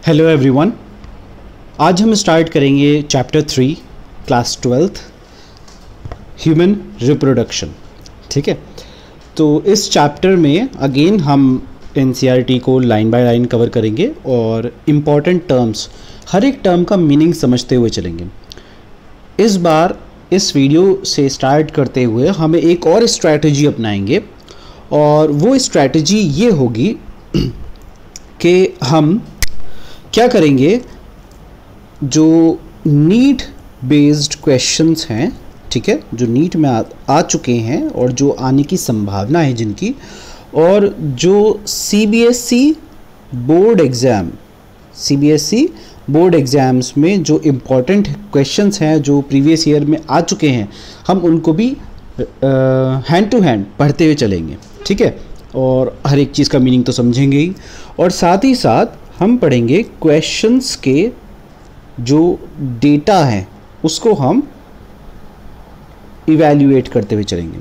Hello everyone. आज हम start करेंगे chapter 3 class 12th human reproduction. ठीक है, तो इस चैप्टर में अगेन हम एनसीईआरटी को लाइन बाय लाइन कवर करेंगे और इम्पॉर्टेंट टर्म्स, हर एक टर्म का मीनिंग समझते हुए चलेंगे। इस बार इस वीडियो से स्टार्ट करते हुए हम एक और स्ट्रैटेजी अपनाएंगे और वो स्ट्रैटेजी ये होगी कि हम क्या करेंगे, जो नीट बेस्ड क्वेश्चंस हैं, ठीक है, जो नीट में आ चुके हैं और जो आने की संभावना है जिनकी, और जो सीबीएसई बोर्ड एग्ज़ाम्स में जो इम्पॉर्टेंट क्वेश्चंस हैं जो प्रीवियस ईयर में आ चुके हैं, हम उनको भी हैंड टू हैंड पढ़ते हुए चलेंगे। ठीक है, और हर एक चीज़ का मीनिंग तो समझेंगे ही, और साथ ही साथ हम पढ़ेंगे क्वेश्चंस के जो डेटा है उसको हम इवैल्यूएट करते हुए चलेंगे।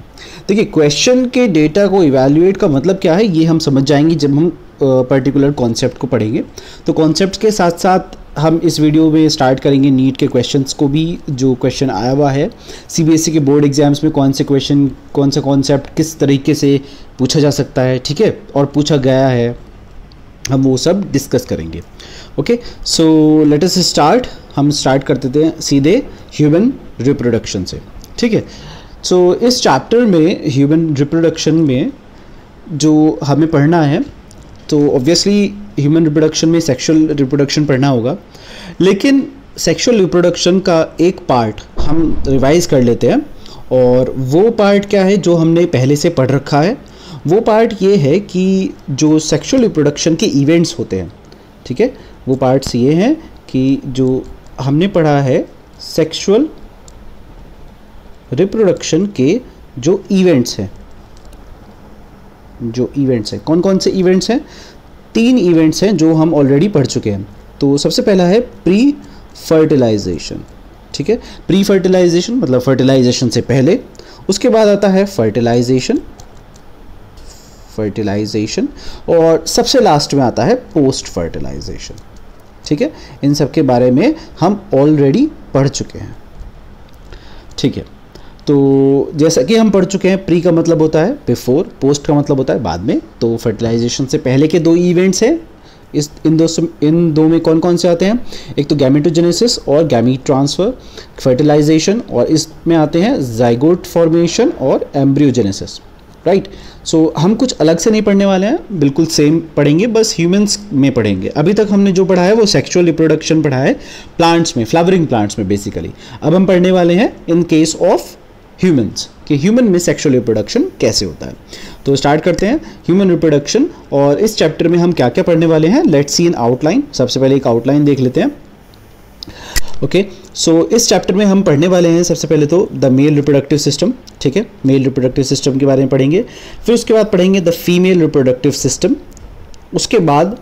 देखिए, क्वेश्चन के डेटा को इवैल्यूएट का मतलब क्या है ये हम समझ जाएंगे जब हम पर्टिकुलर कॉन्सेप्ट को पढ़ेंगे। तो कॉन्सेप्ट के साथ साथ हम इस वीडियो में स्टार्ट करेंगे नीट के क्वेश्चंस को भी, जो क्वेश्चन आया हुआ है सीबीएसई के बोर्ड एग्जाम्स में, कौन से क्वेश्चन, कौन सा कॉन्सेप्ट किस तरीके से पूछा जा सकता है, ठीक है, और पूछा गया है, हम वो सब डिस्कस करेंगे। ओके, सो लेट अस स्टार्ट। हम स्टार्ट करते थे सीधे ह्यूमन रिप्रोडक्शन से। ठीक है, सो इस चैप्टर में ह्यूमन रिप्रोडक्शन में जो हमें पढ़ना है, तो ऑब्वियसली ह्यूमन रिप्रोडक्शन में सेक्सुअल रिप्रोडक्शन पढ़ना होगा, लेकिन सेक्सुअल रिप्रोडक्शन का एक पार्ट हम रिवाइज कर लेते हैं। और वो पार्ट क्या है जो हमने पहले से पढ़ रखा है, वो पार्ट ये है कि जो सेक्सुअल रिप्रोडक्शन के इवेंट्स होते हैं, ठीक है, वो पार्ट्स ये हैं कि जो हमने पढ़ा है सेक्सुअल रिप्रोडक्शन के जो इवेंट्स हैं, कौन कौन से इवेंट्स हैं, 3 इवेंट्स हैं जो हम ऑलरेडी पढ़ चुके हैं। तो सबसे पहला है प्री फर्टिलाइजेशन। ठीक है, प्री फर्टिलाइजेशन मतलब फर्टिलाइजेशन से पहले, उसके बाद आता है फर्टिलाइजेशन, और सबसे लास्ट में आता है पोस्ट फर्टिलाइजेशन। ठीक है, इन सब के बारे में हम ऑलरेडी पढ़ चुके हैं। ठीक है, तो जैसा कि हम पढ़ चुके हैं, प्री का मतलब होता है बिफोर, पोस्ट का मतलब होता है बाद में। तो फर्टिलाइजेशन से पहले के 2 इवेंट्स हैं, इन दो में कौन कौन से आते हैं, एक तो गैमेटोजेनेसिस और गैमीट ट्रांसफ़र, फर्टिलाइजेशन, और इसमें आते हैं जाइगोट फॉर्मेशन और एम्ब्रियोजेनेसिस। राइट, सो हम कुछ अलग से नहीं पढ़ने वाले हैं, बिल्कुल सेम पढ़ेंगे, बस ह्यूमंस में पढ़ेंगे। अभी तक हमने जो पढ़ा है वो सेक्सुअल रिप्रोडक्शन पढ़ा है प्लांट्स में, फ्लावरिंग प्लांट्स में बेसिकली। अब हम पढ़ने वाले हैं इन केस ऑफ ह्यूमंस, कि ह्यूमन में सेक्सुअल रिप्रोडक्शन कैसे होता है। तो स्टार्ट करते हैं ह्यूमन रिप्रोडक्शन, और इस चैप्टर में हम क्या क्या पढ़ने वाले हैं, लेट्स सी एन आउटलाइन। सबसे पहले एक आउटलाइन देख लेते हैं। ओके, सो इस चैप्टर में हम पढ़ने वाले हैं सबसे पहले तो द मेल रिप्रोडक्टिव सिस्टम। ठीक है, मेल रिप्रोडक्टिव सिस्टम के बारे में पढ़ेंगे, फिर उसके बाद पढ़ेंगे द फीमेल रिप्रोडक्टिव सिस्टम, उसके बाद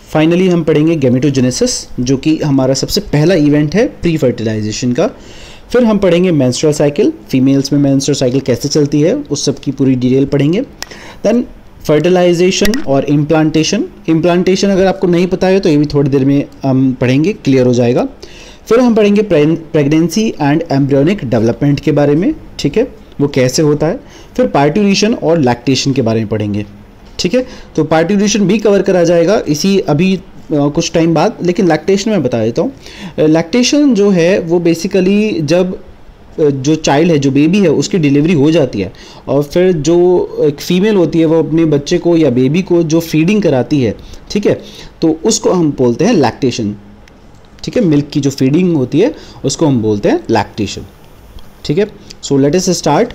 फाइनली हम पढ़ेंगे गैमेटोजेनेसिस, जो कि हमारा सबसे पहला इवेंट है प्री फर्टिलाइजेशन का। फिर हम पढ़ेंगे मेंस्ट्रुअल साइकिल, फीमेल्स में मेंस्ट्रुअल साइकिल कैसे चलती है, उस सब की पूरी डिटेल पढ़ेंगे। देन फर्टिलाइजेशन और इम्प्लांटेशन अगर आपको नहीं पता है तो ये भी थोड़ी देर में हम पढ़ेंगे, क्लियर हो जाएगा। फिर हम पढ़ेंगे प्रेगनेंसी एंड एम्ब्रियोनिक डेवलपमेंट के बारे में, ठीक है, वो कैसे होता है। फिर पार्ट्यूरेशन और लैक्टेशन के बारे में पढ़ेंगे। ठीक है, तो पार्ट्यूरेशन भी कवर करा जाएगा इसी अभी कुछ टाइम बाद, लेकिन लैक्टेशन मैं बता देता हूँ। लैक्टेशन जो है वो बेसिकली जब जो चाइल्ड है, जो बेबी है, उसकी डिलीवरी हो जाती है और फिर जो एक फीमेल होती है वो अपने बच्चे को या बेबी को जो फीडिंग कराती है, ठीक है, तो उसको हम बोलते हैं लैक्टेशन। ठीक है, मिल्क की जो फीडिंग होती है उसको हम बोलते हैं लैक्टेशन। ठीक है, so let us start.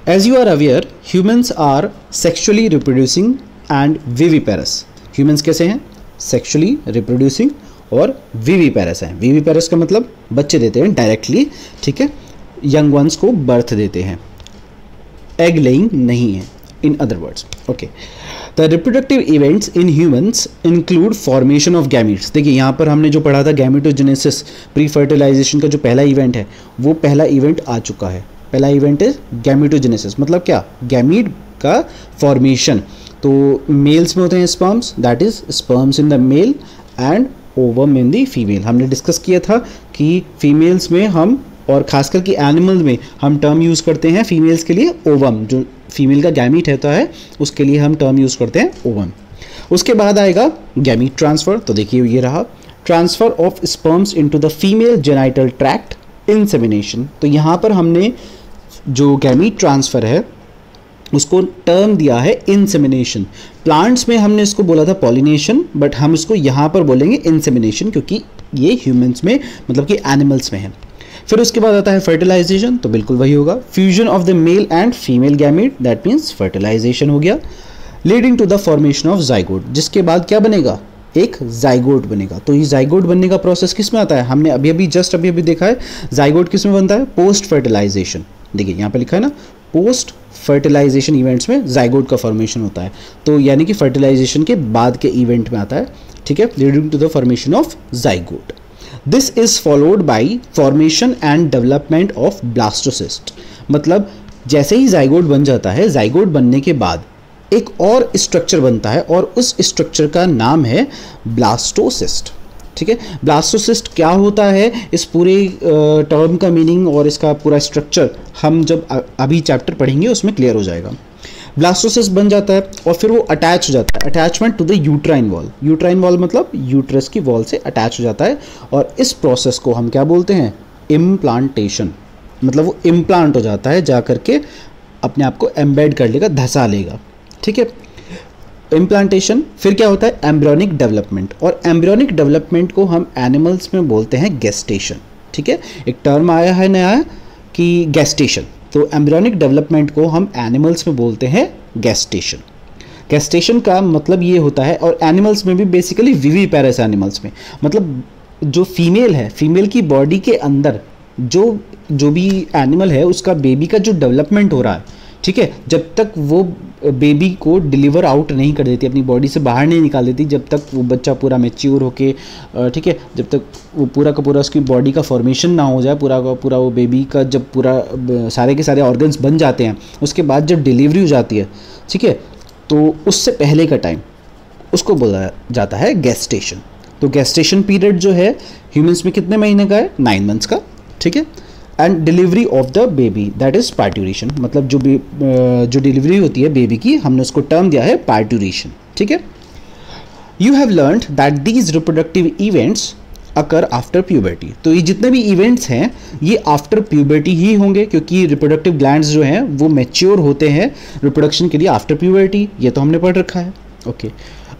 As you are aware, humans are sexually reproducing and viviparous. Humans कैसे हैं, सेक्सुअली रिप्रोड्यूसिंग और विविपेरस हैं। विविपेरस का मतलब बच्चे देते हैं डायरेक्टली, ठीक है, यंग वंस को बर्थ देते हैं, एग लेइंग नहीं है, in other words. Okay, the reproductive events in humans include formation of gametes. देखिए यहाँ पर हमने जो पढ़ा था गैमेटोजेनेसिस, प्री फर्टिलाइजेशन का जो पहला इवेंट है, वो पहला इवेंट आ चुका है। पहला इवेंट है गैमेटोजेनेसिस, मतलब क्या, गैमीट का फॉर्मेशन। तो मेल्स में होते हैं sperms, that is sperms in the male and ovum in the female. हमने डिस्कस किया था कि फीमेल्स में हम, और खासकर कि एनिमल में हम टर्म यूज़ करते हैं फीमेल्स के लिए ओवम, जो फीमेल का गैमीट रहता है उसके लिए हम टर्म यूज़ करते हैं ओवम। उसके बाद आएगा गैमीट ट्रांसफ़र। तो देखिए ये रहा, transfer of sperms into the female genital tract, insemination. तो यहाँ पर हमने जो गैमीट ट्रांसफ़र है उसको टर्म दिया है इंसेमिनेशन। प्लांट्स में हमने इसको बोला था पॉलिनेशन, बट हम इसको यहाँ पर बोलेंगे इंसेमिनेशन क्योंकि ये ह्यूमंस में मतलब कि एनिमल्स में है। फिर उसके बाद आता है फर्टिलाइजेशन, तो बिल्कुल वही होगा, fusion of the male and female gamete, that means fertilization हो गया, leading to the formation of zygote, जिसके बाद क्या बनेगा, एक जाइगोट बनेगा। तो ये जाइगोट बनने का प्रोसेस किस में आता है, हमने अभी अभी देखा है जाइगोट किस में बनता है, पोस्ट फर्टिलाइजेशन। देखिए यहाँ पे लिखा है ना, पोस्ट फर्टिलाइजेशन इवेंट्स में जाइगोट का फॉर्मेशन होता है, तो यानी कि फर्टिलाइजेशन के बाद के इवेंट में आता है, ठीक है, leading to the formation of zygote. This is followed by formation and development of blastocyst. मतलब जैसे ही जाइगोट बन जाता है, जाइगोट बनने के बाद एक और स्ट्रक्चर बनता है और उस स्ट्रक्चर का नाम है ब्लास्टोसिस्ट, ठीक है। ब्लास्टोसिस्ट क्या होता है, इस पूरे टर्म का मीनिंग और इसका पूरा स्ट्रक्चर हम जब अभी चैप्टर पढ़ेंगे उसमें क्लियर हो जाएगा। ब्लास्टोसिस्ट बन जाता है और फिर वो अटैच हो जाता है, attachment to the uterine wall. Uterine wall मतलब यूट्रस की वॉल से अटैच हो जाता है और इस प्रोसेस को हम क्या बोलते हैं, इम्प्लांटेशन। मतलब वो इम्प्लांट हो जाता है, जा करके अपने आप को एम्बेड कर लेगा, धंसा लेगा, ठीक है, इम्प्लांटेशन। फिर क्या होता है, एम्ब्रियोनिक डेवलपमेंट, और एम्ब्रियोनिक डेवलपमेंट को हम एनिमल्स में बोलते हैं गेस्टेशन, ठीक है। एक टर्म आया है नया कि गेस्टेशन, तो एम्ब्रियोनिक डेवलपमेंट को हम एनिमल्स में बोलते हैं गेस्टेशन। गेस्टेशन का मतलब ये होता है, और एनिमल्स में भी बेसिकली विविपेरस एनिमल्स में, मतलब जो फीमेल है, फीमेल की बॉडी के अंदर जो भी एनिमल है उसका बेबी का जो डेवलपमेंट हो रहा है, ठीक है, जब तक वो बेबी को डिलीवर आउट नहीं कर देती, अपनी बॉडी से बाहर नहीं निकाल देती, जब तक वो बच्चा पूरा मैच्योर होके, ठीक है, जब तक वो पूरा का पूरा उसकी बॉडी का फॉर्मेशन ना हो जाए, पूरा का पूरा वो बेबी का जब पूरा सारे के सारे ऑर्गन्स बन जाते हैं, उसके बाद जब डिलीवरी हो जाती है, ठीक है, तो उससे पहले का टाइम उसको बोला जाता है गेस्टेशन। तो गेस्टेशन पीरियड जो है ह्यूमंस में कितने महीने का है, 9 मंथ्स का, ठीक है। And delivery of the baby, that is parturition. मतलब जो डिलीवरी होती है बेबी की, हमने उसको टर्म दिया है पार्ट्यूरेशन, ठीक है। You have learned that these reproductive events occur after puberty. तो ये जितने भी इवेंट्स हैं ये आफ्टर प्यूबर्टी ही होंगे, क्योंकि रिप्रोडक्टिव ग्लैंड्स जो हैं वो मैच्योर होते हैं रिप्रोडक्शन के लिए आफ्टर प्यूबर्टी, ये तो हमने पढ़ रखा है, ओके।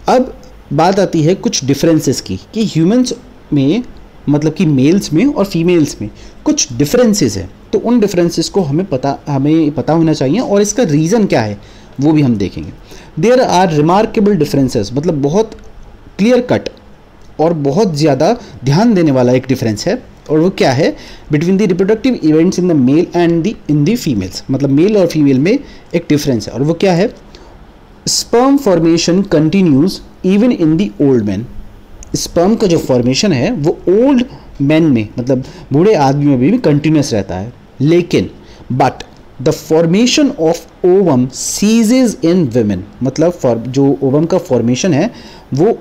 अब बात आती है कुछ डिफरेंसेस की, कि ह्यूमंस में मतलब कि मेल्स में और फीमेल्स में कुछ डिफरेंसेस हैं, तो उन डिफरेंसेस को हमें पता होना चाहिए, और इसका रीज़न क्या है वो भी हम देखेंगे। देयर आर रिमार्केबल डिफरेंसेस, मतलब बहुत क्लियर कट और बहुत ज़्यादा ध्यान देने वाला एक डिफरेंस है, और वो क्या है, between the reproductive events in the male and in the females. मतलब मेल और फीमेल में एक डिफरेंस है, और वो क्या है, sperm formation continues even in the old man. Sperm का जो फॉर्मेशन है वो ओल्ड मैन में, मतलब बूढ़े आदमी में भी कंटिन्यूस रहता है, लेकिन but the formation of ovum सीजेज in women. मतलब जो ओवम का फॉर्मेशन है वो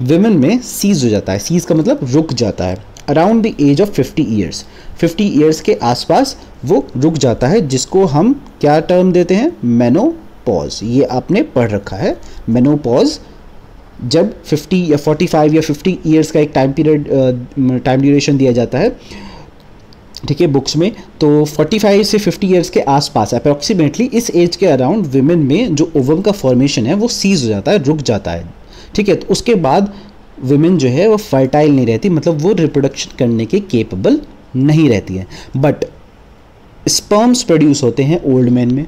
विमेन में सीज हो जाता है, सीज का मतलब रुक जाता है, around the age of 50 years. 50 years के आसपास वो रुक जाता है, जिसको हम क्या टर्म देते हैं, मेनोपॉज। ये आपने पढ़ रखा है, मेनोपॉज। जब 50 या 45 या 50 ईयर्स का एक टाइम ड्यूरेशन दिया जाता है, ठीक है, बुक्स में, तो 45 से 50 ईयर्स के आसपास अप्रॉक्सीमेटली इस एज के अराउंड विमेन में जो ओवम का फॉर्मेशन है वो सीज हो जाता है, रुक जाता है, ठीक है। तो उसके बाद विमेन जो है वो फर्टाइल नहीं रहती, मतलब वो रिप्रोडक्शन करने के केपेबल नहीं रहती है, बट स्पर्म्स प्रोड्यूस होते हैं ओल्ड मैन में,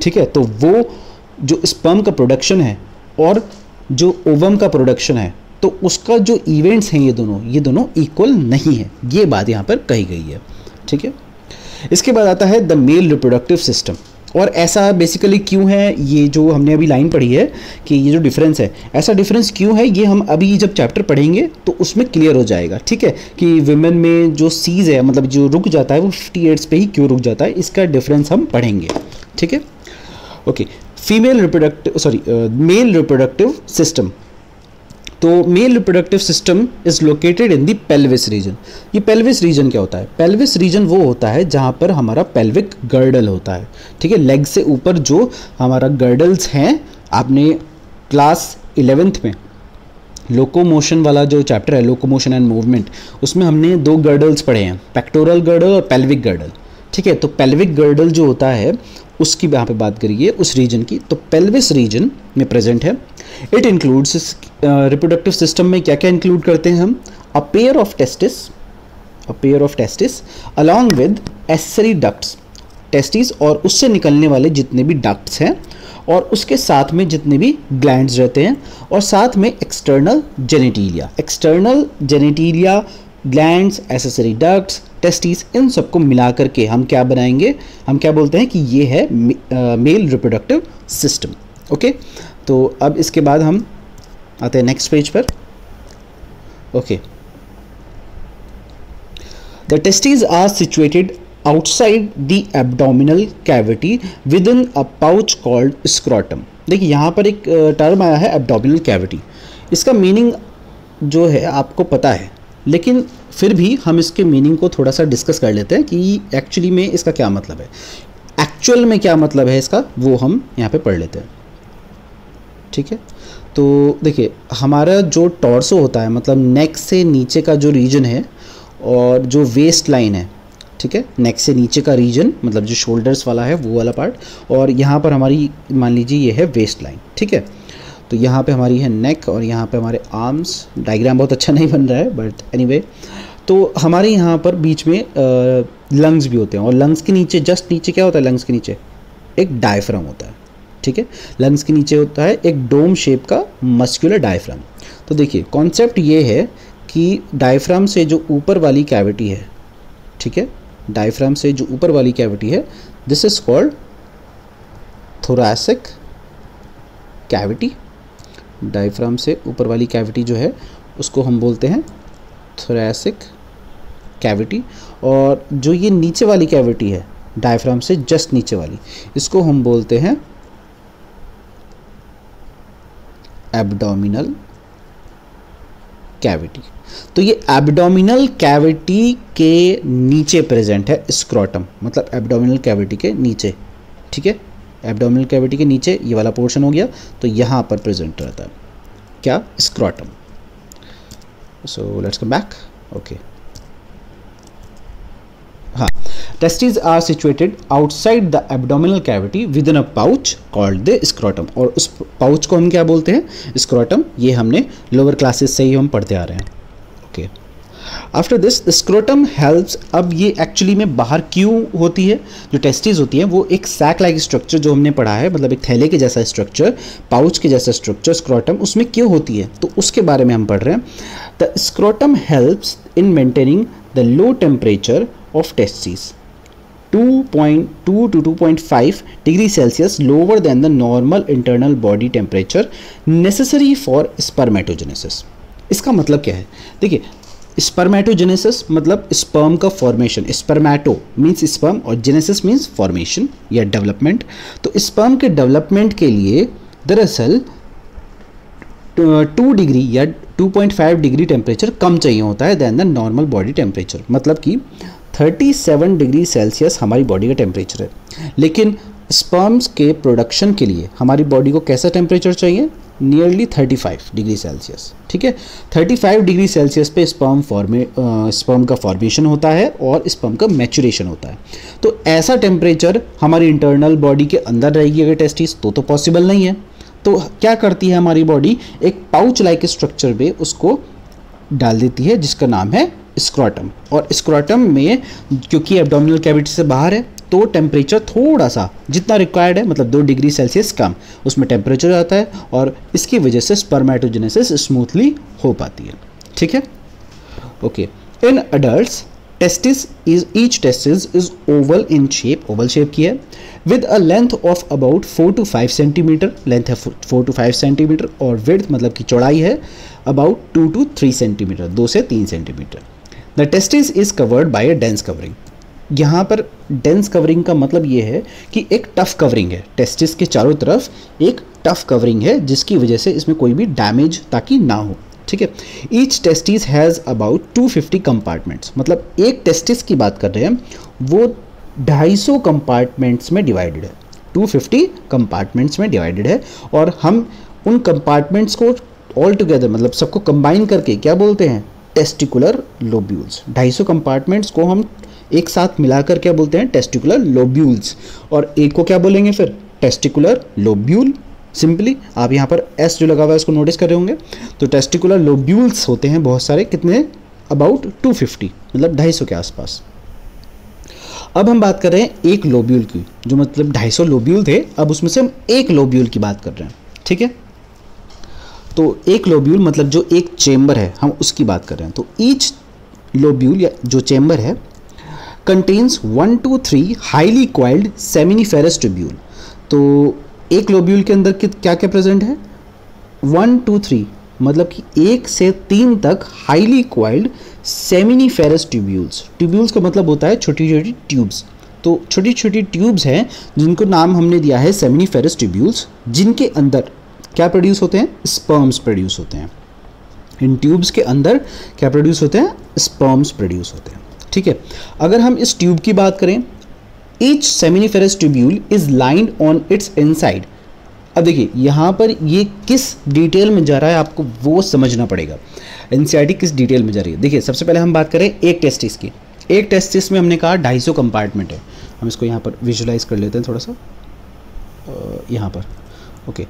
ठीक है। तो वो जो स्पर्म का प्रोडक्शन है और जो ओवम का प्रोडक्शन है, तो उसका जो इवेंट्स हैं ये दोनों इक्वल नहीं है, ये बात यहाँ पर कही गई है, ठीक है। इसके बाद आता है द मेल रिप्रोडक्टिव सिस्टम, और ऐसा बेसिकली क्यों है, ये जो हमने अभी लाइन पढ़ी है कि ये जो डिफरेंस है, ऐसा डिफरेंस क्यों है, ये हम अभी जब चैप्टर पढ़ेंगे तो उसमें क्लियर हो जाएगा, ठीक है, कि विमेन में जो सीज है, मतलब जो रुक जाता है वो 50 ईयर्स पे ही क्यों रुक जाता है, इसका डिफरेंस हम पढ़ेंगे, ठीक है, ओके। Male reproductive system. तो male reproductive system is located in the pelvis region. ये पेल्विस रीजन क्या होता है? पेल्विस रीजन वो होता है जहाँ पर हमारा पेल्विक गर्डल होता है, ठीक है। लेग से ऊपर जो हमारा गर्डल्स हैं, आपने क्लास 11th में लोकोमोशन वाला जो चैप्टर है, लोकोमोशन एंड मूवमेंट, उसमें हमने 2 गर्डल्स पढ़े हैं, पेक्टोरल गर्डल और पेल्विक गर्डल, ठीक है। तो पेल्विक गर्डल जो होता है उसकी यहाँ पे बात करिए, उस रीजन की। तो पेल्विस रीजन में प्रेजेंट है। इट इंक्लूड्स, रिप्रोडक्टिव सिस्टम में क्या क्या इंक्लूड करते हैं हम? A pair of testis along with accessory ducts, testis और उससे निकलने वाले जितने भी डक्ट्स हैं, और उसके साथ में जितने भी ग्लैंड्स रहते हैं, और साथ में external genitalia, glands, accessory ducts, testis, इन सबको मिला करके हम क्या बनाएंगे? हम क्या बोलते हैं कि ये है मेल रिप्रोडक्टिव सिस्टम। ओके, तो अब इसके बाद हम आते हैं नेक्स्ट पेज पर। Okay, the testis are situated outside the abdominal cavity within a pouch called scrotum. देखिए यहाँ पर एक टर्म आया है एब्डोमिनल कैविटी। इसका मीनिंग जो है आपको पता है, लेकिन फिर भी हम इसके मीनिंग को थोड़ा सा डिस्कस कर लेते हैं कि एक्चुअली में इसका क्या मतलब है, एक्चुअल में क्या मतलब है इसका, वो हम यहाँ पे पढ़ लेते हैं, ठीक है। तो देखिए हमारा जो टॉर्सो होता है, मतलब नेक से नीचे का जो रीजन है और जो वेस्ट लाइन है, ठीक है, नेक से नीचे का रीजन मतलब जो शोल्डर्स वाला है वो वाला पार्ट, और यहाँ पर हमारी मान लीजिए ये है वेस्ट लाइन, ठीक है। तो यहाँ पे हमारी है नेक और यहाँ पे हमारे आर्म्स। डायग्राम बहुत अच्छा नहीं बन रहा है बट एनीवे। तो हमारे यहाँ पर बीच में लंग्स भी होते हैं, और लंग्स के नीचे, जस्ट नीचे क्या होता है? लंग्स के नीचे एक डायफ्राम होता है, ठीक है। लंग्स के नीचे होता है एक डोम शेप का मस्कुलर डायफ्राम। तो देखिए कॉन्सेप्ट ये है कि डायफ्राम से जो ऊपर वाली कैविटी है, ठीक है, डायफ्राम से जो ऊपर वाली कैविटी है, this is called thoracic cavity. Diaphragm से ऊपर वाली कैविटी जो है उसको हम बोलते हैं थोरैसिक कैविटी, और जो ये नीचे वाली कैविटी है डायफ्राम से जस्ट नीचे वाली, इसको हम बोलते हैं एब्डोमिनल कैविटी। तो ये एब्डोमिनल कैविटी के नीचे प्रेजेंट है स्क्रोटम, मतलब एब्डोमिनल कैविटी के नीचे, ठीक है। एब्डोमिनल कैविटी के नीचे ये वाला पोर्शन हो गया, तो यहाँ पर प्रेजेंट रहता है क्या? Scrotum. So let's come back. Okay, हाँ, testis are situated outside the abdominal cavity within a pouch called the scrotum, और उस पाउच को हम क्या बोलते हैं? स्क्रोटम। ये हमने लोअर क्लासेस से ही हम पढ़ते आ रहे हैं। Okay, after this scrotum helps. अब ये एक्चुअली में बाहर क्यों होती है? जो टेस्टिस होती है वो एक सैक लाइक स्ट्रक्चर जो हमने पढ़ा है, मतलब एक थैले के जैसा स्ट्रक्चर, पाउच के जैसा स्ट्रक्चर स्क्रोटम, उसमें क्यों होती है तो उसके बारे में हम पढ़ रहे हैं। The scrotum helps in maintaining the low temperature of testis 2.2 to 2.5 degree Celsius lower than the normal internal body temperature necessary for spermatogenesis. इसका मतलब क्या है? देखिए, स्पर्मेटोजेनेसिस मतलब स्पर्म का फॉर्मेशन। स्पर्मेटो मीन्स स्पर्म और जेनेसिस मीन्स फॉर्मेशन या development. तो स्पर्म के डेवलपमेंट के लिए दरअसल 2 डिग्री या 2.5 डिग्री टेम्परेचर कम चाहिए होता है than the normal body temperature. मतलब कि 37 डिग्री सेल्सियस हमारी बॉडी का टेम्परेचर है, लेकिन स्पर्म्स के प्रोडक्शन के लिए हमारी बॉडी को कैसा टेम्परेचर चाहिए? नियरली 35 डिग्री सेल्सियस, ठीक है। 35 डिग्री सेल्सियस पे स्पर्म का फॉर्मेशन होता है और स्पर्म का मैचुरेशन होता है। तो ऐसा टेम्परेचर हमारी इंटरनल बॉडी के अंदर रहेगी अगर टेस्टिस, तो पॉसिबल नहीं है। तो क्या करती है हमारी बॉडी? एक पाउच लाइक स्ट्रक्चर में उसको डाल देती है जिसका नाम है स्क्रोटम। और स्क्रोटम में क्योंकि एब्डोमिनल कैविटी से बाहर है तो टेम्परेचर थोड़ा सा जितना रिक्वायर्ड है, मतलब 2 डिग्री सेल्सियस कम उसमें टेम्परेचर आता है, और इसकी वजह से स्पर्मेटोजेनेसिस स्मूथली हो पाती है, ठीक है। Okay, in adults testis is each testis is oval in shape, Oval shape की है, with a length of about 4 to 5 centimetre. Length है 4 to 5 सेंटीमीटर, और विड्थ मतलब कि चौड़ाई है अबाउट 2 to 3 सेंटीमीटर, 2 से 3 centimetre. The testis is covered by a dense covering. यहाँ पर डेंस कवरिंग का मतलब ये है कि एक टफ कवरिंग है, टेस्टिस के चारों तरफ एक टफ कवरिंग है जिसकी वजह से इसमें कोई भी डैमेज ताकि ना हो, ठीक है। Each testis has about 250 compartments, मतलब एक टेस्टिस की बात कर रहे हैं वो 250 कंपार्टमेंट्स में डिवाइडेड है, 250 कंपार्टमेंट्स में डिवाइडेड है। और हम उन कंपार्टमेंट्स को ऑल टुगेदर मतलब सबको कंबाइन करके क्या बोलते हैं, टेस्टिकुलर लोब्यूल्स। 250 कंपार्टमेंट्स को हम एक साथ मिलाकर क्या बोलते हैं, टेस्टिकुलर लोब्यूल्स। और एक को क्या बोलेंगे फिर, टेस्टिकुलर लोब्यूल। सिंपली आप यहाँ पर एस जो लगा हुआ है इसको नोटिस कर रहे होंगे। तो टेस्टिकुलर लोब्यूल्स होते हैं बहुत सारे, कितने, अबाउट 250, मतलब 250 के आसपास। अब हम बात कर रहे हैं एक लोब्यूल की, जो मतलब 250 लोब्यूल थे, अब उसमें से हम एक लोब्यूल की बात कर रहे हैं, ठीक है। तो एक लोब्यूल मतलब जो एक चेम्बर है हम उसकी बात कर रहे हैं। तो ईच लोब्यूल या जो चेम्बर है contains 1 to 3 highly coiled seminiferous tubule. तो एक लोब्यूल के अंदर क्या क्या प्रेजेंट है, 1 to 3 मतलब कि 1 से 3 तक highly coiled seminiferous tubules. Tubules का मतलब होता है छोटी छोटी ट्यूब्स। तो छोटी छोटी ट्यूब्स हैं जिनको नाम हमने दिया है सेमिनिफेरस ट्यूब्यूल्स, जिनके अंदर क्या प्रोड्यूस होते हैं, स्पर्म्स प्रोड्यूस होते हैं। इन ट्यूब्स के अंदर क्या प्रोड्यूस होते हैं, स्पर्म्स प्रोड्यूस होते हैं, ठीक है। अगर हम इस ट्यूब की बात करें, each seminiferous tubule is lined on it's inside. अब देखिए यहाँ पर ये किस डिटेल में जा रहा है आपको वो समझना पड़ेगा, एनसीईआरटी किस डिटेल में जा रही है। देखिए सबसे पहले हम बात करें एक टेस्टिस की। एक टेस्टिस में हमने कहा 250 कंपार्टमेंट है। हम इसको यहाँ पर विजुलाइज कर लेते हैं थोड़ा सा, यहाँ पर, ओके।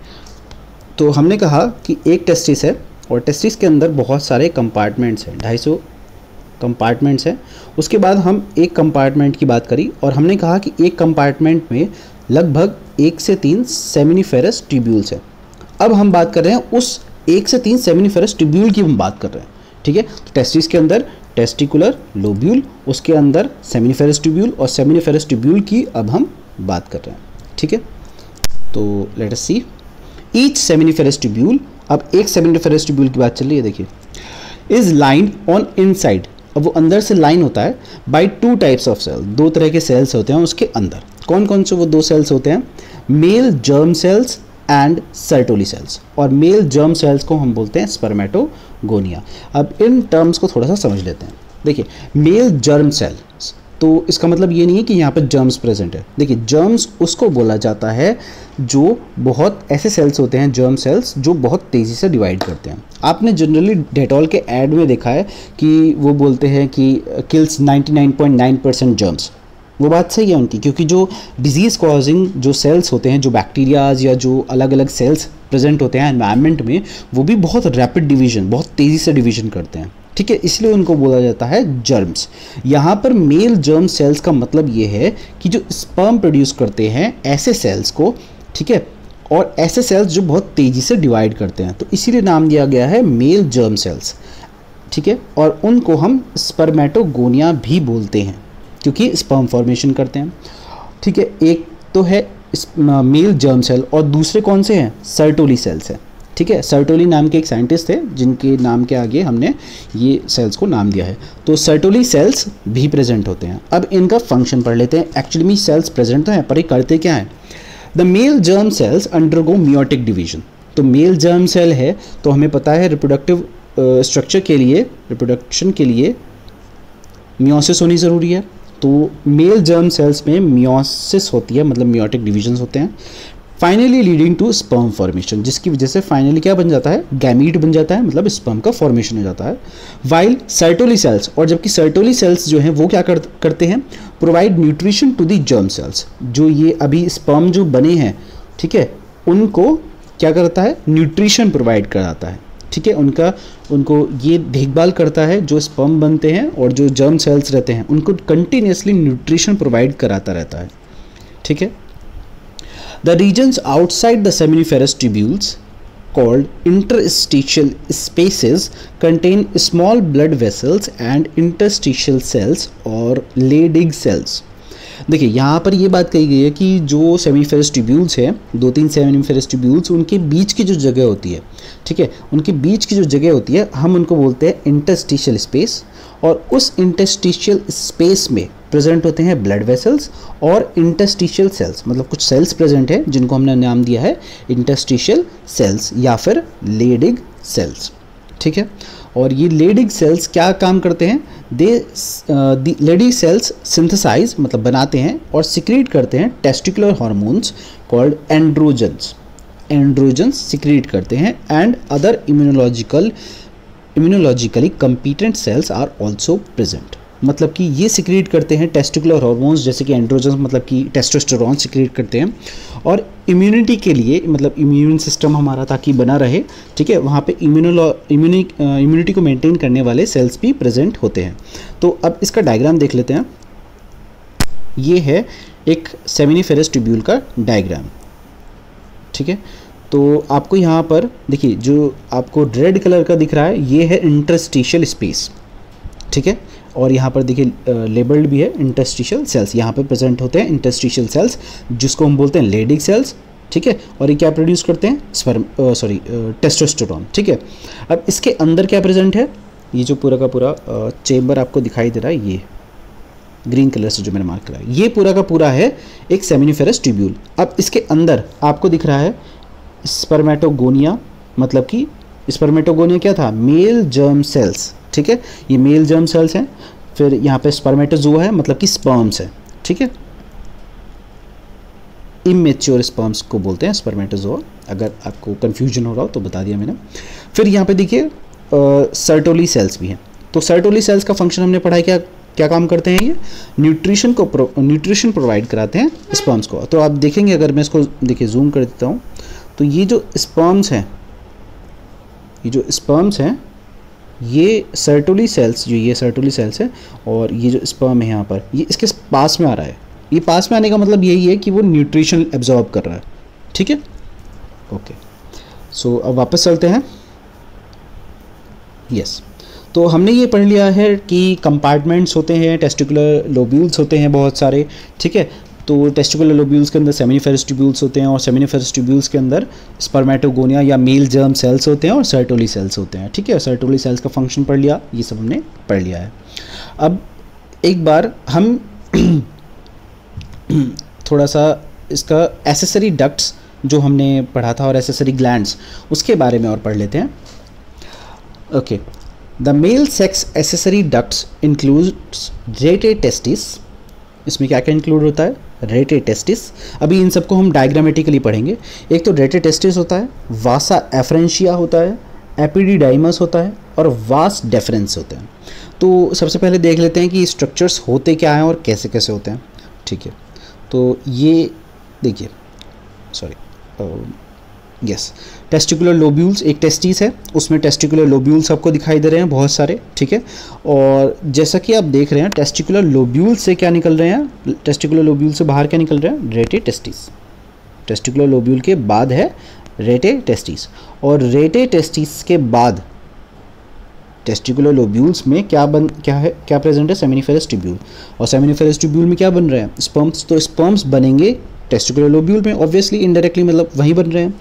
तो हमने कहा कि एक टेस्टिस है और टेस्टिस के अंदर बहुत सारे कंपार्टमेंट्स हैं, 250 कंपार्टमेंट्स हैं। उसके बाद हम एक कंपार्टमेंट की बात करी और हमने कहा कि एक कंपार्टमेंट में लगभग 1 से 3 सेमिनिफेरस ट्यूब्यूल्स हैं। अब हम बात कर रहे हैं उस 1 से 3 सेमिनिफेरस ट्यूब्यूल की हम बात कर रहे हैं, ठीक है। तो टेस्टिस के अंदर टेस्टिकुलर लोब्यूल, उसके अंदर सेमिनिफेरस ट्यूब्यूल, और सेमिनिफेरस ट्यूब्यूल की अब हम बात कर रहे हैं, ठीक है। तो let us see each seminiferous tubule, अब एक सेमिनिफेरस ट्यूब्यूल की बात चल रही है, देखिए, इज लाइंड ऑन इनसाइड। अब वो अंदर से लाइन होता है बाय 2 टाइप्स ऑफ सेल, 2 तरह के सेल्स होते हैं उसके अंदर। कौन कौन से वो 2 सेल्स होते हैं, mail germ sales and Sertoli cells. और मेल जर्म सेल्स को हम बोलते हैं स्पर्मेटोगोनिया। अब इन टर्म्स को थोड़ा सा समझ लेते हैं। देखिए मेल जर्म सेल्स, तो इसका मतलब ये नहीं है कि यहाँ पर जर्म्स प्रेजेंट है। देखिए जर्म्स उसको बोला जाता है जो बहुत ऐसे सेल्स होते हैं, जर्म सेल्स, जो बहुत तेज़ी से डिवाइड करते हैं। आपने जनरली डेटॉल के ऐड में देखा है कि वो बोलते हैं कि किल्स 99.9% जर्म्स। वो बात सही है उनकी, क्योंकि जो डिजीज़ कॉजिंग जो सेल्स होते हैं, जो बैक्टीरियाज या जो अलग अलग सेल्स प्रेजेंट होते हैं एनवायरनमेंट में, वो भी बहुत रैपिड डिवीजन, बहुत तेज़ी से डिवीजन करते हैं, ठीक है। इसलिए उनको बोला जाता है जर्म्स। यहाँ पर मेल जर्म सेल्स का मतलब ये है कि जो स्पर्म प्रोड्यूस करते हैं ऐसे सेल्स को, ठीक है, और ऐसे सेल्स जो बहुत तेज़ी से डिवाइड करते हैं, तो इसीलिए नाम दिया गया है मेल जर्म सेल्स, ठीक है। और उनको हम स्पर्मेटोगोनिया भी बोलते हैं क्योंकि स्पर्म फॉर्मेशन करते हैं, ठीक है। एक तो है मेल जर्म सेल और दूसरे कौन से हैं, सर्टोली सेल्स हैं, ठीक है। सर्टोली नाम के एक साइंटिस्ट थे जिनके नाम के आगे हमने ये सेल्स को नाम दिया है। तो सर्टोली सेल्स भी प्रेजेंट होते हैं। अब इनका फंक्शन पढ़ लेते हैं। एक्चुअली में सेल्स प्रेजेंट तो हैं पर ये करते क्या हैं। The mail germ sales undergo meiotic division. तो मेल जर्म सेल है तो हमें पता है रिप्रोडक्टिव स्ट्रक्चर के लिए, रिप्रोडक्शन के लिए मियोसिस होनी ज़रूरी है। तो मेल जर्म सेल्स में मियोसिस होती है, मतलब मियोटिक डिवीजन्स होते हैं, finally leading to sperm formation, जिसकी वजह से फाइनली क्या बन जाता है, गैमीट बन जाता है, मतलब स्पर्म का फॉर्मेशन हो जाता है। वाइल सर्टोली सेल्स, और जबकि सर्टोली सेल्स जो हैं वो क्या करते हैं, provide nutrition to the germ cells. जो ये अभी स्पर्म जो बने हैं, ठीक है, उनको क्या करता है, न्यूट्रिशन प्रोवाइड कराता है, ठीक है। उनको ये देखभाल करता है, जो स्पर्म बनते हैं और जो जर्म सेल्स रहते हैं उनको कंटिन्यूसली न्यूट्रिशन प्रोवाइड कराता रहता है, ठीक है। The regions outside the seminiferous tubules, called interstitial spaces, contain small blood vessels and interstitial cells और Leydig cells। देखिए यहाँ पर ये बात कही गई है कि जो सेमिनिफेरस ट्यूब्यूल्स हैं, 2-3 सेमिनिफेरस ट्यूब्यूल्स, उनके बीच की जो जगह होती है, ठीक है, उनके बीच की जो जगह होती है हम उनको बोलते हैं इंटरस्टिशियल स्पेस। और उस इंटरस्टिशियल स्पेस में प्रेजेंट होते हैं ब्लड वेसल्स और इंटरस्टिशियल सेल्स, मतलब कुछ सेल्स प्रेजेंट है जिनको हमने नाम दिया है इंटरस्टिशियल सेल्स या फिर लेडिग सेल्स, ठीक है। और ये लेडिग सेल्स क्या काम करते हैं, लेडिग सेल्स सिंथेसाइज मतलब बनाते हैं और सिक्रीट करते हैं testicular hormones called androgens secrete करते हैं, and other immunologically competent cells are also present. मतलब कि ये सिक्रीट करते हैं टेस्टिकुलर हार्मोन्स जैसे कि एंड्रोजन्स, मतलब कि टेस्टोस्टेरोन सिक्रीट करते हैं, और इम्यूनिटी के लिए मतलब इम्यून सिस्टम हमारा ताकि बना रहे, ठीक है, वहाँ पे इम्यूनिटी को मेंटेन करने वाले सेल्स भी प्रेजेंट होते हैं। तो अब इसका डायग्राम देख लेते हैं। ये है एक सेमिनिफेरस ट्यूब्यूल का डायग्राम, ठीक है। तो आपको यहाँ पर देखिए जो आपको रेड कलर का दिख रहा है ये है इंटरस्टिशियल स्पेस, ठीक है, और यहाँ पर देखिए लेबल्ड भी है इंटरस्टिशियल सेल्स, यहाँ पर प्रेजेंट होते हैं इंटरस्टिशियल सेल्स जिसको हम बोलते हैं लेडिग सेल्स, ठीक है। और ये क्या प्रोड्यूस करते हैं, टेस्टोस्टेरोन, ठीक है। अब इसके अंदर क्या प्रेजेंट है, ये जो पूरा का पूरा चेम्बर आपको दिखाई दे रहा है, ये ग्रीन कलर से जो मैंने मार्क करा है, ये पूरा का पूरा है एक सेमिनिफेरस ट्यूब्यूल। अब इसके अंदर आपको दिख रहा है स्पर्मेटोगोनिया, मतलब कि स्पर्मेटोगोनिया क्या था, मेल जर्म सेल्स, ठीक है, ये मेल जर्म सेल्स हैं। फिर यहाँ पे स्पर्मेटोजोआ है, मतलब कि स्पर्म्स है, ठीक है, इमेच्योर स्पर्म्स को बोलते हैं स्पर्मेटोजोआ, अगर आपको कंफ्यूजन हो रहा हो तो बता दिया मैंने। फिर यहाँ पे देखिए सर्टोली सेल्स भी हैं। तो सर्टोली सेल्स का फंक्शन हमने पढ़ा है, क्या काम करते हैं, ये न्यूट्रिशन प्रोवाइड कराते हैं स्पर्म्स को। तो आप देखेंगे, अगर मैं इसको देखिए जूम कर देता हूँ, तो ये जो स्पर्म्स हैं, ये सर्टोली सेल्स, जो ये सर्टोली सेल्स है और ये जो स्पर्म है यहाँ पर, ये इसके पास में आ रहा है। ये पास में आने का मतलब यही है कि वो न्यूट्रिशन एब्जॉर्ब कर रहा है, ठीक है, ओके। सो अब वापस चलते हैं। यस, तो हमने ये पढ़ लिया है कि कंपार्टमेंट्स होते हैं, टेस्टिकुलर लोब्यूल्स होते हैं बहुत सारे, ठीक है। तो टेस्टिकुलर लोब्यूल्स के अंदर सेमिनिफेरस ट्यूब्यूल्स होते हैं, और सेमिनिफेरस ट्यूब्यूल्स के अंदर स्पर्मेटोगोनिया या मेल जर्म सेल्स होते हैं और सर्टोली सेल्स होते हैं, ठीक है। सर्टोली सेल्स का फंक्शन पढ़ लिया, ये सब हमने पढ़ लिया है। अब एक बार हम थोड़ा सा इसका एसेसरी डक्ट्स जो हमने पढ़ा था और एसेसरी ग्लैंड्स, उसके बारे में और पढ़ लेते हैं। Okay, the male sex accessory ducts includes rate testis. इसमें क्या क्या इंक्लूड होता है, रेटे टेस्टिस। अभी इन सबको हम डायग्रामेटिकली पढ़ेंगे। एक तो रेटे टेस्टिस होता है, वासा एफ्रेंशिया होता है, एपिडिडाइमस होता है और वास डेफरेंस होते हैं। तो सबसे पहले देख लेते हैं कि स्ट्रक्चर्स होते क्या हैं और कैसे कैसे होते हैं, ठीक है। तो ये देखिए, यस, टेस्टिकुलर लोब्यूल्स, एक टेस्टिस है, उसमें टेस्टिकुलर लोब्यूल्स आपको दिखाई दे रहे हैं बहुत सारे, ठीक है। और जैसा कि आप देख रहे हैं टेस्टिकुलर लोब्यूल से क्या निकल रहे हैं, टेस्टिकुलर लोब्यूल से बाहर क्या निकल रहे हैं, रेटे टेस्टिस। टेस्टिकुलर लोब्यूल के बाद है रेटे टेस्टिस, और रेटे टेस्टिस के बाद टेस्टिकुलर लोब्यूल्स में क्या प्रेजेंट है, सेमिनिफेरस ट्यूब्यूल। और सेमिनिफेरस ट्यूब्यूल में क्या बन रहे हैं, स्पर्म्स। तो स्पर्म्स बनेंगे टेस्टिकुलर लोब्यूल में, ऑब्वियसली इनडायरेक्टली मतलब वहीं बन रहे हैं।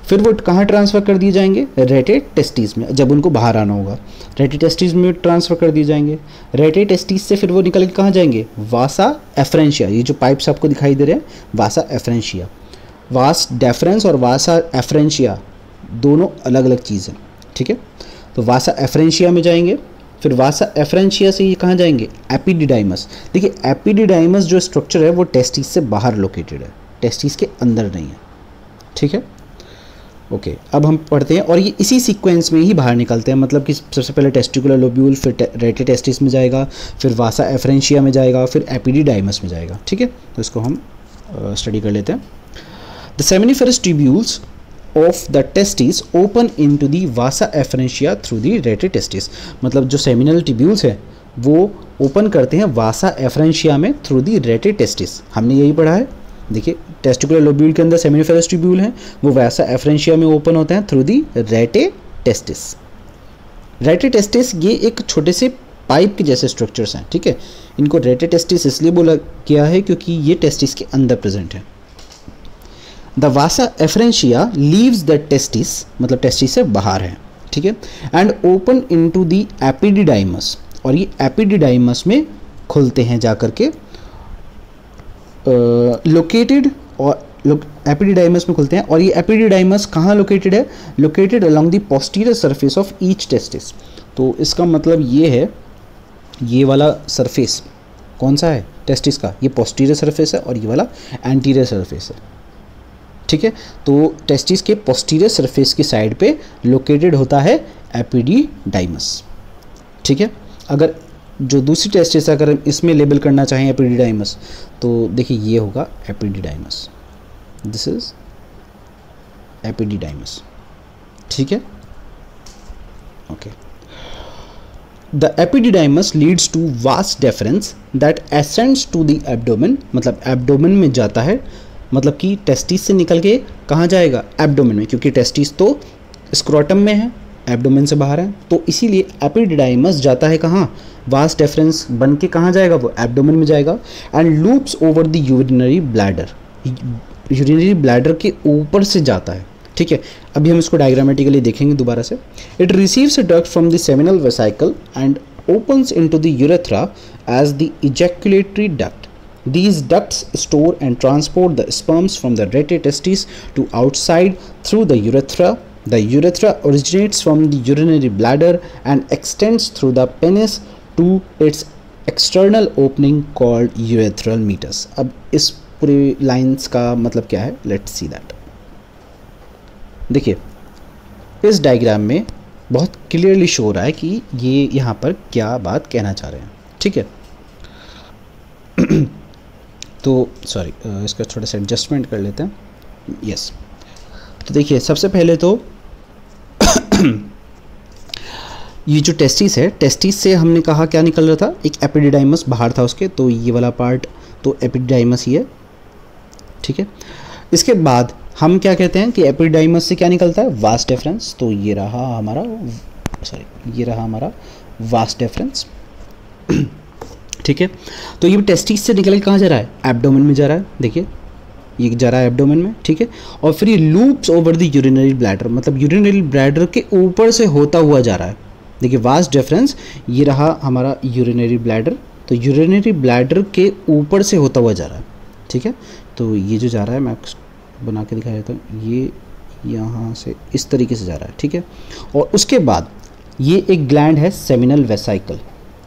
फिर वो कहाँ ट्रांसफ़र कर दिए जाएंगे, रेटे टेस्टिस में, जब उनको बाहर आना होगा रेटे टेस्टिस में ट्रांसफ़र कर दिए जाएंगे। रेटे टेस्टिस से फिर वो निकल के कहाँ जाएंगे, वासा एफ्रेंशिया। ये जो पाइप्स आपको दिखाई दे रहे हैं, वासा एफ्रेंशिया। वास डेफरेंस और वासा एफ्रेंशिया दोनों अलग अलग चीज़ हैं, ठीक है। तो वासा एफ्रेंशिया में जाएंगे, फिर वासा एफ्रेंशिया से ये कहाँ जाएंगे, एपिडिडाइमस। देखिए एपिडिडाइमस जो स्ट्रक्चर है वो टेस्टिस से बाहर लोकेटेड है, टेस्टिस के अंदर नहीं है, ठीक है, ओके। अब हम पढ़ते हैं और ये इसी सीक्वेंस में ही बाहर निकलते हैं, मतलब कि सबसे पहले टेस्टिकुलर लोब्यूल, फिर रेटे टेस्टिस में जाएगा, फिर वासा एफ्रेंशिया में जाएगा, फिर एपिडिडाइमस में जाएगा, ठीक है। तो इसको हम स्टडी कर लेते हैं। The seminiferous tubules of the testis open into the Vasa efferentia through the rate testis. मतलब जो सेमिनल ट्यूब्यूल्स है वो ओपन करते हैं वासा एफ्रेंशिया में थ्रू दी रेटे टेस्टिस। हमने यही पढ़ा है। देखिए टेस्टिकुलर लोब्यूल के अंदर सेमिनिफेरस ट्यूब्यूल हैं, वो वासा एफ्रेंशिया में ओपन होते हैं through the rate testis. Rate testis ये एक छोटे से पाइप के जैसे स्ट्रक्चर्स हैं, ठीक है। इनको रेटे टेस्टिस इसलिए बोला गया है क्योंकि ये टेस्टिस के अंदर प्रेजेंट है। The Vasa efferentia leaves the testis, मतलब टेस्टिस से बाहर है, ठीक है, and open into the epididymis. और ये एपिडिडाइमस में खुलते हैं जा करके, लोकेटेड, और एपिडिडाइमस में खुलते हैं। और ये एपिडिडाइमस कहाँ लोकेटेड है? Located along the posterior surface of each testis. तो इसका मतलब ये है, ये वाला सरफेस कौन सा है टेस्टिस का? ये पोस्टीरियर सरफेस है और ये वाला एंटीरियर सरफेस है, ठीक है। तो टेस्टिस के पोस्टीरियर सरफेस की साइड पे लोकेटेड होता है एपिडिडाइमस, ठीक है। अगर जो दूसरी टेस्टिस अगर इसमें लेबल करना चाहें एपिडिडाइमस, तो देखिए ये होगा एपिडिडाइमस, दिस इज एपिडिडाइमस, ठीक है, okay. The epididymis leads to vas deferens that ascends to the abdomen, मतलब एब्डोमेन में जाता है, मतलब कि टेस्टिस से निकल के कहाँ जाएगा? एब्डोमेन में, क्योंकि टेस्टिस तो स्क्रोटम में है, एब्डोमेन से बाहर है, तो इसीलिए एपिडिडाइमस जाता है कहाँ? वास्ट डेफरेंस बन के कहाँ जाएगा? वो एब्डोमेन में जाएगा। And loops over the urinary bladder, urinary bladder के ऊपर से जाता है, ठीक है। अभी हम इसको डायग्रामेटिकली देखेंगे दोबारा से। It receives a duct from the seminal vesicle and opens into the urethra as the ejaculatory duct. These ducts store and transport the sperms from the rete testis to outside through the urethra. The urethra originates from the urinary bladder and extends through the penis to its external opening called urethral meatus. अब इस पूरी lines का मतलब क्या है? Let's see that. देखिए इस diagram में बहुत क्लियरली शो हो रहा है कि ये यहाँ पर क्या बात कहना चाह रहे हैं, ठीक है। तो सॉरी, इसका थोड़ा सा एडजस्टमेंट कर लेते हैं। यस, तो देखिए सबसे पहले तो ये जो टेस्टिस है, टेस्टिस से हमने कहा क्या निकल रहा था? एक एपिडिडाइमस बाहर था उसके, तो ये वाला पार्ट तो एपिडिडाइमस ही है, ठीक है। इसके बाद हम क्या कहते हैं कि एपिडिडाइमस से क्या निकलता है? Vast deference. तो ये रहा हमारा, सॉरी ये रहा हमारा वास्ट डेफरेंस, ठीक है। तो ये टेस्टिस से निकल के कहाँ जा रहा है? एब्डोमेन में जा रहा है, देखिए ये जा रहा है एब्डोमेन में, ठीक है। और फिर ये loops over the urinary bladder, मतलब यूरिनरी ब्लैडर के ऊपर से होता हुआ जा रहा है। देखिए वास्ट डेफरेंस, ये रहा हमारा यूरिनरी ब्लैडर, तो यूरिनरी ब्लैडर के ऊपर से होता हुआ जा रहा है, ठीक है। तो ये जो जा रहा है, मैं बना के दिखा देता हूँ, ये यहाँ से इस तरीके से जा रहा है, ठीक है। और उसके बाद ये एक ग्लैंड है सेमिनल वेसाइकल,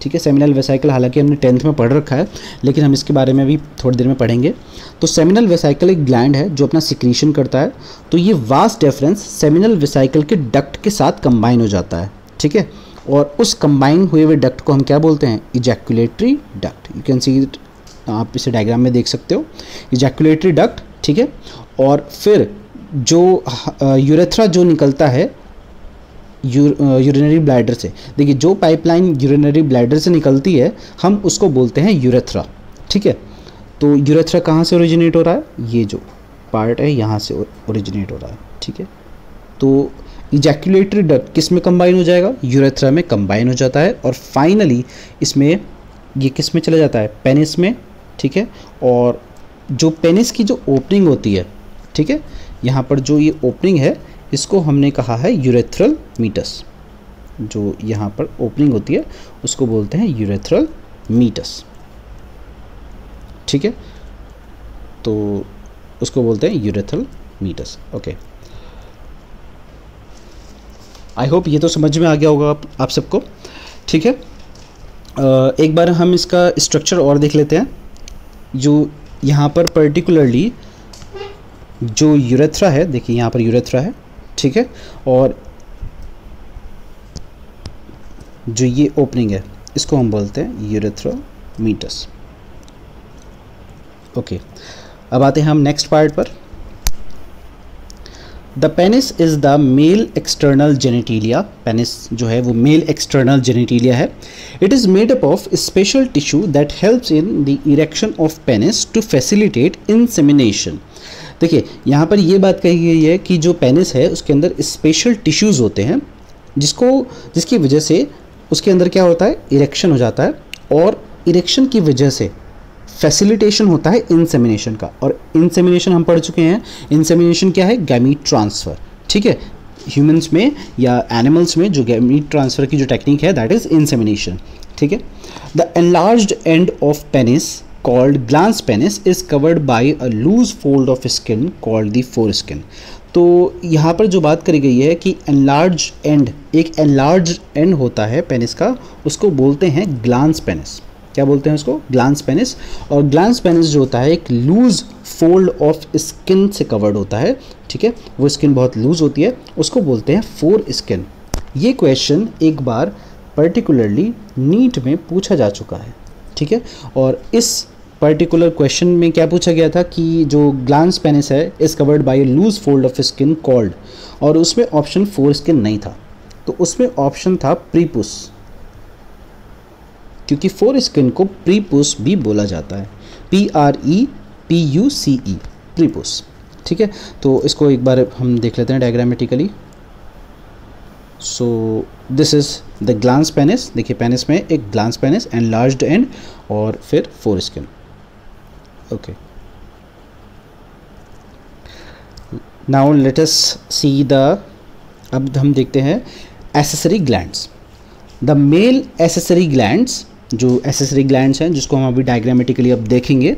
ठीक है। सेमिनल वेसाइकल हालांकि हमने 10th में पढ़ रखा है, लेकिन हम इसके बारे में भी थोड़ी देर में पढ़ेंगे। तो सेमिनल वेसाइकल एक ग्लैंड है जो अपना सिक्रीशन करता है। तो ये वास्ट डेफरेंस सेमिनल वेसाइकल के डक्ट के साथ कंबाइन हो जाता है, ठीक है। और उस कंबाइन हुए हुए डक्ट को हम क्या बोलते हैं? Ejaculatory duct. You can see it, आप इसे डायग्राम में देख सकते हो, इजैकुलेटरी डक्ट, ठीक है। और फिर जो यूरेथ्रा जो निकलता है यूरिनरी ब्लैडर से, देखिए जो पाइपलाइन यूरिनरी ब्लैडर से निकलती है हम उसको बोलते हैं यूरेथ्रा, ठीक है। तो यूरेथ्रा कहाँ से ओरिजिनेट हो रहा है? ये जो पार्ट है यहाँ से ओरिजिनेट हो रहा है, ठीक है। तो इजैकुलेटरी डक्ट किस में कंबाइन हो जाएगा? यूरेथ्रा में कंबाइन हो जाता है। और फाइनली इसमें ये किस में चला जाता है? पेनिस में, ठीक है। और जो पेनिस की जो ओपनिंग होती है, ठीक है, यहाँ पर जो ये ओपनिंग है इसको हमने कहा है यूरेथ्रल मीटस। जो यहाँ पर ओपनिंग होती है उसको बोलते हैं यूरेथ्रल मीटस, ठीक है। तो उसको बोलते हैं urethral meatus, okay. I hope ये तो समझ में आ गया होगा आप सबको, ठीक है। एक बार हम इसका स्ट्रक्चर और देख लेते हैं। जो यहाँ पर पर्टिकुलरली जो यूरेथ्रा है, देखिए यहाँ पर यूरेथ्रा है, ठीक है। और जो ये ओपनिंग है इसको हम बोलते हैं यूरेथ्रल मीटस, ओके। अब आते हैं हम नेक्स्ट पार्ट पर। The penis is the male external genitalia. Penis जो है वो मेल एक्सटर्नल जेनिटिलिया है। It is made up of special tissue that helps in the erection of penis to facilitate insemination. देखिए यहाँ पर ये बात कही गई है कि जो पेनिस है उसके अंदर स्पेशल टिश्यूज़ होते हैं जिसकी वजह से उसके अंदर क्या होता है? इरेक्शन हो जाता है। और इरेक्शन की वजह से फैसिलिटेशन होता है इंसेमिनेशन का। और इंसेमिनेशन हम पढ़ चुके हैं। इंसेमिनेशन क्या है? गैमीट ट्रांसफ़र, ठीक है। ह्यूमंस में या एनिमल्स में जो गैमीट ट्रांसफ़र की जो टेक्निक है दैट इज़ इंसेमिनेशन, ठीक है। The enlarged end of penis called glans penis is covered by a loose fold of skin called the foreskin. तो यहाँ पर जो बात करी गई है कि एनलार्ज एंड, एक एनलार्ज एंड होता है पेनिस का, उसको बोलते हैं ग्लांस पेनिस। क्या बोलते हैं उसको? Glans penis. और ग्लांस पेनिस जो होता है एक लूज फोल्ड ऑफ स्किन से कवर्ड होता है, ठीक है। वो स्किन बहुत लूज होती है, उसको बोलते हैं फोर स्किन। ये क्वेश्चन एक बार पर्टिकुलरली नीट में पूछा जा चुका है, ठीक है। और इस पर्टिकुलर क्वेश्चन में क्या पूछा गया था कि जो ग्लांस पेनिस है is covered by a loose fold of skin called, और उसमें ऑप्शन फोर स्किन नहीं था, तो उसमें ऑप्शन था प्रीपुस, क्योंकि फोर स्किन को प्रीपुस भी बोला जाता है, PREPUCE, प्रीपुस, ठीक है। तो इसको एक बार हम देख लेते हैं diagrammatically. So this is the glans penis. देखिए पेनिस में एक ग्लांस पेनिस, एनलार्ज्ड एंड और फिर four skin. Okay, now let us see the, अब हम देखते हैं accessory glands. The male accessory glands, जो एसेसरी ग्लैंड्स हैं जिसको हम अभी डायग्रामेटिकली अब देखेंगे,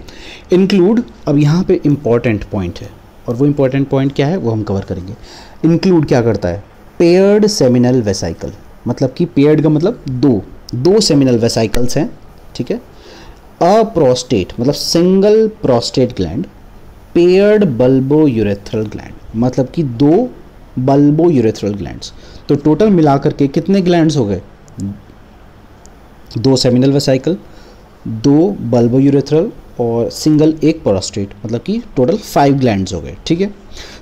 इंक्लूड, अब यहाँ पे इम्पॉर्टेंट पॉइंट है, और वो इम्पॉर्टेंट पॉइंट क्या है वो हम कवर करेंगे। इंक्लूड क्या करता है? पेयर्ड सेमिनल वेसाइकल, मतलब कि पेयर्ड का मतलब दो सेमिनल वेसाइकल्स हैं, ठीक है। अ प्रोस्टेट मतलब single prostate gland, paired bulbo urethral gland मतलब कि दो बल्बो यूरेथ्रल ग्लैंड्स। तो टोटल मिलाकर के कितने ग्लैंड्स हो गए? दो सेमिनल वेसाइकल, दो बल्बो यूरेथ्रल और सिंगल एक प्रोस्टेट, मतलब कि टोटल 5 ग्लैंड्स हो गए, ठीक है।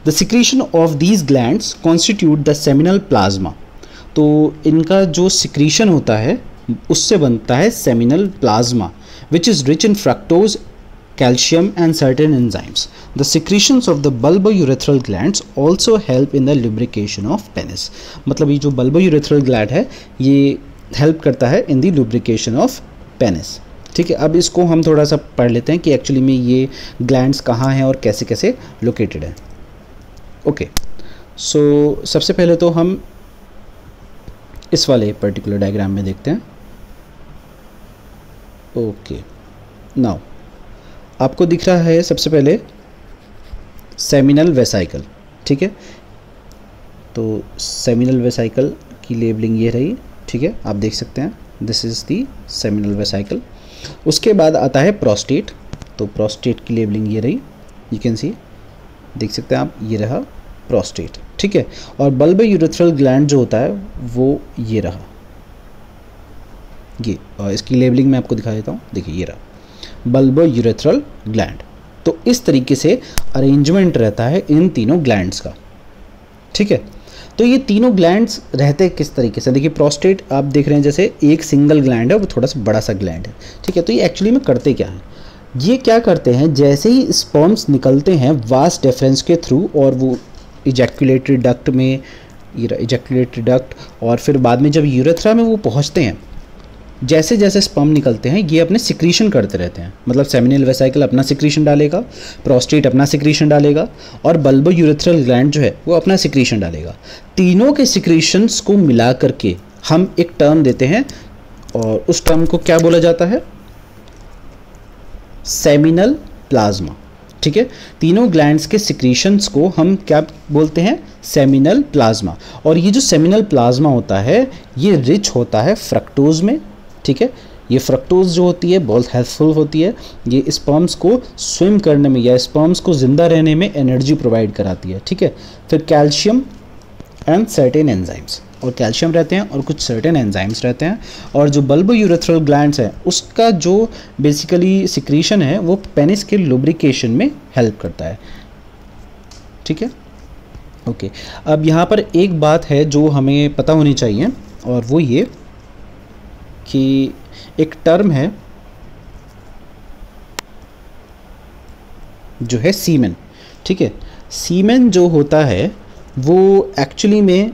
The secretion of these glands constitute the seminal plasma. तो इनका जो सिक्रीशन होता है उससे बनता है seminal plasma, which is rich in fructose, calcium and certain enzymes. The secretions of the bulbourethral glands also help in the lubrication of penis. मतलब ये जो bulbourethral gland है ये हेल्प करता है इन दी लुब्रिकेशन ऑफ पेनिस, ठीक है। अब इसको हम थोड़ा सा पढ़ लेते हैं कि एक्चुअली में ये ग्लैंड्स कहाँ हैं और कैसे कैसे लोकेटेड हैं। ओके, सो सबसे पहले तो हम इस वाले पर्टिकुलर डायग्राम में देखते हैं। ओके, नाउ आपको दिख रहा है सबसे पहले सेमिनल वेसाइकल, ठीक है। तो सेमिनल वेसाइकल की लेबलिंग ये रही, ठीक है, आप देख सकते हैं this is the seminal vesicle. उसके बाद आता है प्रोस्टेट, तो प्रोस्टेट की लेबलिंग ये रही, यू कैन सी, देख सकते हैं आप, ये रहा प्रोस्टेट, ठीक है। और बल्बोयूरेथ्रल ग्लैंड जो होता है वो ये रहा, ये, और इसकी लेबलिंग मैं आपको दिखा देता हूँ, देखिए ये रहा बल्बोयूरेथ्रल ग्लैंड। तो इस तरीके से अरेंजमेंट रहता है इन तीनों ग्लैंड्स का, ठीक है। तो ये तीनों ग्लैंड्स रहते हैं किस तरीके से? देखिए प्रोस्टेट आप देख रहे हैं जैसे एक सिंगल ग्लैंड है, वो थोड़ा सा बड़ा सा ग्लैंड है, ठीक है। तो ये एक्चुअली में करते क्या है? ये क्या करते हैं, जैसे ही स्पर्म्स निकलते हैं वास डिफरेंस के थ्रू, और वो इजैकुलेटरी डक्ट में, इजैकुलेटरी डक्ट, और फिर बाद में जब यूरेथ्रा में वो पहुँचते हैं, जैसे जैसे स्पर्म निकलते हैं ये अपने सिक्रीशन करते रहते हैं। मतलब सेमिनल वेसाइकल अपना सिक्रीशन डालेगा, प्रोस्टेट अपना सिक्रीशन डालेगा, और बल्बोयूरेथ्रल ग्लैंड जो है वो अपना सिक्रीशन डालेगा। तीनों के सिक्रीशंस को मिला करके हम एक टर्म देते हैं, और उस टर्म को क्या बोला जाता है? सेमिनल प्लाज्मा, ठीक है। तीनों ग्लैंड्स के सिक्रीशंस को हम क्या बोलते हैं? Seminal plasma. और ये जो सेमिनल प्लाज्मा होता है ये रिच होता है फ्रक्टोज में, ठीक है। ये फ्रक्टोज जो होती है बहुत हेल्पफुल होती है, ये स्पर्म्स को स्विम करने में या स्पर्म्स को ज़िंदा रहने में एनर्जी प्रोवाइड कराती है, ठीक है। फिर कैल्शियम एंड सर्टेन एंजाइम्स, और कैल्शियम रहते हैं और कुछ सर्टेन एंजाइम्स रहते हैं। और जो बल्बोयूरेथ्रल ग्लैंड्स हैं उसका जो बेसिकली सिक्रीशन है वो पेनिस के लुब्रिकेशन में हेल्प करता है, ठीक है। ओके, अब यहाँ पर एक बात है जो हमें पता होनी चाहिए, और वो ये कि एक टर्म है जो है सीमेन, ठीक है। सीमेन जो होता है वो एक्चुअली में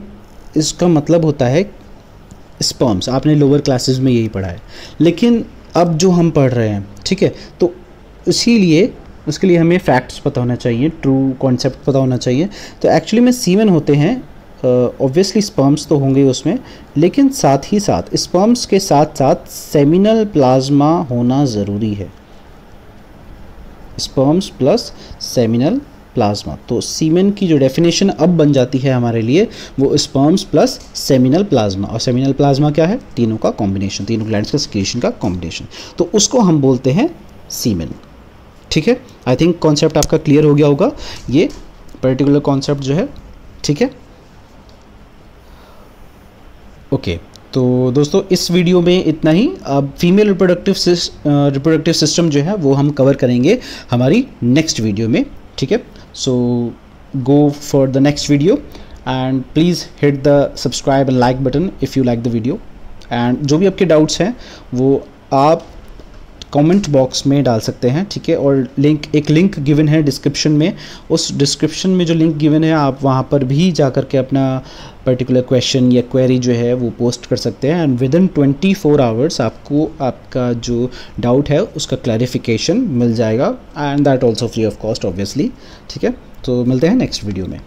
इसका मतलब होता है स्पर्म्स, आपने लोअर क्लासेस में यही पढ़ा है, लेकिन अब जो हम पढ़ रहे हैं, ठीक है, तो इसीलिए उसके लिए हमें फैक्ट्स पता होना चाहिए, ट्रू कॉन्सेप्ट पता होना चाहिए। तो एक्चुअली में सीमेन होते हैं ऑब्वियसली स्पर्म्स तो होंगे उसमें, लेकिन साथ ही साथ स्पर्म्स के साथ साथ सेमिनल प्लाज्मा होना ज़रूरी है। स्पर्म्स प्लस सेमिनल प्लाज्मा, तो सीमेन की जो डेफिनेशन अब बन जाती है हमारे लिए वो स्पर्म्स प्लस सेमिनल प्लाज्मा, और सेमिनल प्लाज्मा क्या है? तीनों का कॉम्बिनेशन, तीनों ग्लैंड्स का सिक्रीशन का कॉम्बिनेशन, तो उसको हम बोलते हैं सीमेन। ठीक है, आई थिंक कॉन्सेप्ट आपका क्लियर हो गया होगा, ये पर्टिकुलर कॉन्सेप्ट जो है। ठीक है, ओके तो दोस्तों इस वीडियो में इतना ही। अब फीमेल रिप्रोडक्टिव सिस्टम जो है वो हम कवर करेंगे हमारी नेक्स्ट वीडियो में। ठीक है, so go for the next video and please hit the subscribe and like button if you like the video, and जो भी आपके डाउट्स हैं वो आप कमेंट बॉक्स में डाल सकते हैं। ठीक है, और एक लिंक गिवन है डिस्क्रिप्शन में, उस डिस्क्रिप्शन में जो लिंक गिवन है आप वहाँ पर भी जा कर के अपना पर्टिकुलर क्वेश्चन या क्वेरी जो है वो पोस्ट कर सकते हैं, एंड विदिन 24 आवर्स आपको आपका जो डाउट है उसका क्लैरिफिकेशन मिल जाएगा, and that also free of cost obviously. ठीक है, तो मिलते हैं नेक्स्ट वीडियो में।